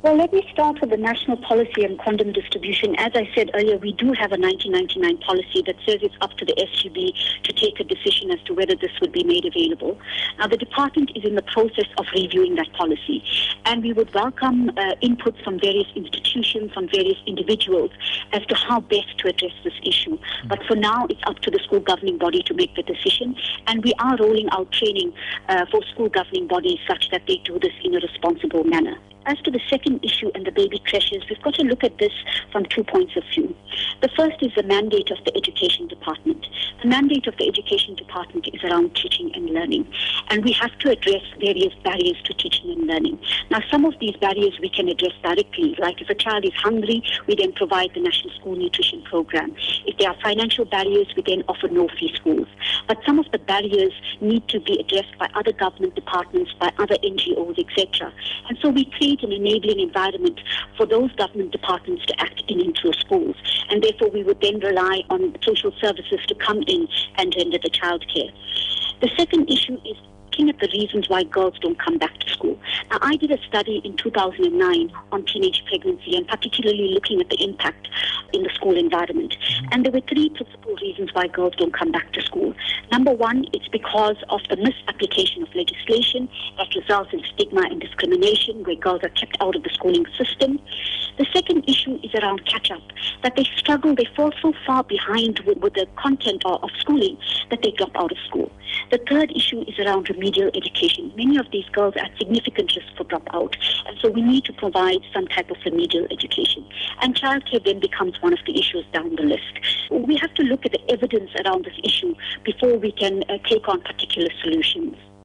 Well, let me start with the national policy on condom distribution. As I said earlier, we do have a 1999 policy that says it's up to the SGB to take a decision as to whether this would be made available. Now, the department is in the process of reviewing that policy, and we would welcome input from various institutions, from various individuals, as to how best to address this issue. But for now, it's up to the school governing body to make the decision, and we are rolling out training for school governing bodies such that they do this in a responsible manner. As to the second issue and the baby creches, we've got to look at this from 2 points of view. The first is the mandate of the Education Department. The mandate of the Education Department is around teaching and learning, and we have to address various barriers to teaching and learning. Now, some of these barriers we can address directly, like if a child is hungry, we then provide the National School Nutrition Program. If there are financial barriers, we then offer no-fee schools. But some of the barriers need to be addressed by other government departments, by other NGOs, etc. And so we create an enabling environment for those government departments to act in and through schools. And therefore, we would then rely on social services to come in and render the childcare. The second issue is looking at the reasons why girls don't come back to school. Now, I did a study in 2009 on teenage pregnancy, and particularly looking at the impact in the school environment. And there were 3 principal reasons why girls don't come back to school. Number one, it's because of the misapplication of legislation that results in stigma and discrimination, where girls are kept out of the schooling system. The second issue is around catch-up, that they struggle, they fall so far behind with the content of schooling that they drop out of school. The third issue is around remedial education. Many of these girls are at significant risk for dropout, and so we need to provide some type of remedial education. And childcare then becomes one of the issues down the list. We have to look at the evidence around this issue before we can take on particular solutions.